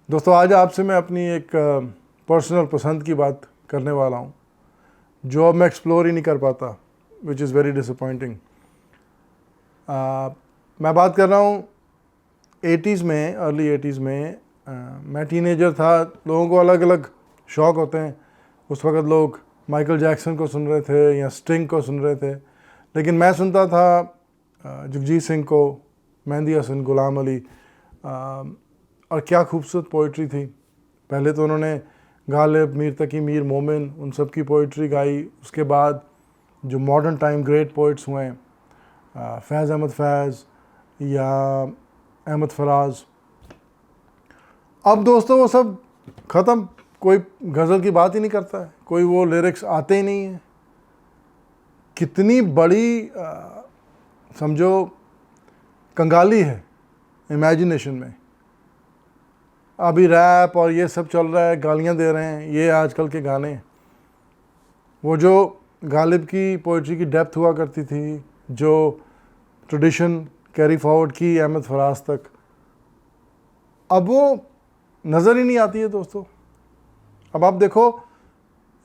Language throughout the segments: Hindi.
दोस्तों आज आपसे मैं अपनी एक पर्सनल पसंद की बात करने वाला हूँ जो अब मैं एक्सप्लोर ही नहीं कर पाता, विच इज़ वेरी डिसअपॉइंटिंग। मैं बात कर रहा हूँ 80s में, अर्ली 80s में। मैं टीनेजर था। लोगों को अलग अलग शौक़ होते हैं। उस वक़्त लोग माइकल जैक्सन को सुन रहे थे या स्टिंग को सुन रहे थे, लेकिन मैं सुनता था जगजीत सिंह को, मेहंदी हसन, गुलाम अली। और क्या खूबसूरत पोइट्री थी। पहले तो उन्होंने गालिब, मीर तकी, मीर मोमिन, उन सब की पोइट्री गाई। उसके बाद जो मॉडर्न टाइम ग्रेट पोइट्स हुए हैं, फैज़ अहमद फैज़ या अहमद फराज, अब दोस्तों वो सब ख़त्म। कोई गज़ल की बात ही नहीं करता है, कोई वो लिरिक्स आते ही नहीं हैं। कितनी बड़ी समझो कंगाली है इमेजिनेशन में। अभी रैप और ये सब चल रहा है, गालियाँ दे रहे हैं, ये आजकल के गाने। वो जो गालिब की पोइट्री की डेप्थ हुआ करती थी, जो ट्रेडिशन कैरी फॉरवर्ड की अहमद फराज तक, अब वो नज़र ही नहीं आती है दोस्तों। अब आप देखो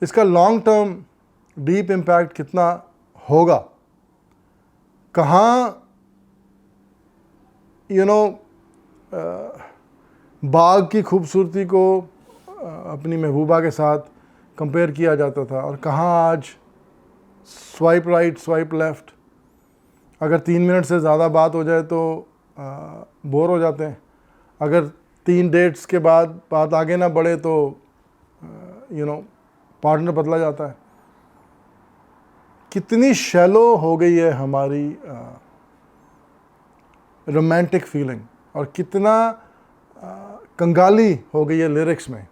इसका लॉन्ग टर्म डीप इम्पैक्ट कितना होगा। कहाँ बाग की खूबसूरती को अपनी महबूबा के साथ कंपेयर किया जाता था, और कहाँ आज स्वाइप राइट स्वाइप लेफ़्ट। अगर 3 मिनट से ज़्यादा बात हो जाए तो बोर हो जाते हैं। अगर 3 डेट्स के बाद बात आगे ना बढ़े तो पार्टनर बदला जाता है। कितनी शैलो हो गई है हमारी रोमांटिक फीलिंग, और कितना कंगाली हो गई है लिरिक्स में।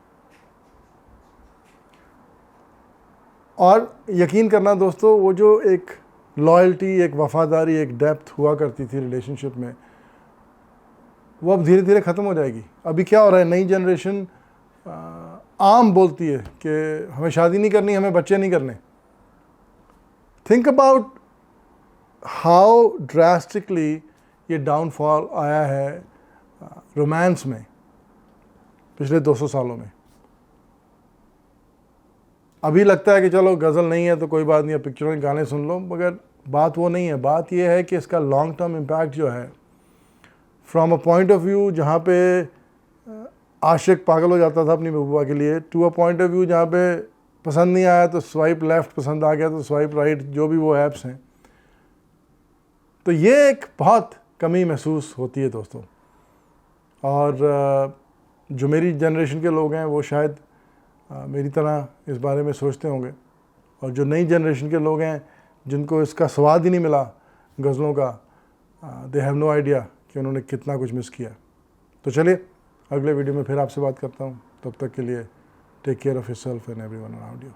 और यकीन करना दोस्तों, वो जो एक लॉयल्टी, एक वफ़ादारी, एक डेप्थ हुआ करती थी रिलेशनशिप में, वो अब धीरे धीरे ख़त्म हो जाएगी। अभी क्या हो रहा है, नई जनरेशन आम बोलती है कि हमें शादी नहीं करनी, हमें बच्चे नहीं करने। थिंक अबाउट हाउ ड्रास्टिकली ये डाउनफॉल आया है रोमांस में पिछले 200 सालों में। अभी लगता है कि चलो गज़ल नहीं है तो कोई बात नहीं है, पिक्चरों के गाने सुन लो, मगर बात वो नहीं है। बात ये है कि इसका लॉन्ग टर्म इम्पैक्ट जो है, from a point of view जहाँ पे आशिक पागल हो जाता था अपनी महबूबा के लिए, to a point of view जहाँ पे पसंद नहीं आया तो स्वाइप लेफ़्ट, पसंद आ गया तो स्वाइप राइट, जो भी वो ऐप्स हैं। तो ये एक बहुत कमी महसूस होती है दोस्तों। और जो मेरी जनरेशन के लोग हैं वो शायद मेरी तरह इस बारे में सोचते होंगे, और जो नई जनरेशन के लोग हैं जिनको इसका स्वाद ही नहीं मिला गज़लों का, दे हैव नो आइडिया कि उन्होंने कितना कुछ मिस किया। तो चलिए अगले वीडियो में फिर आपसे बात करता हूँ। तब तक के लिए take care of yourself and everyone around you.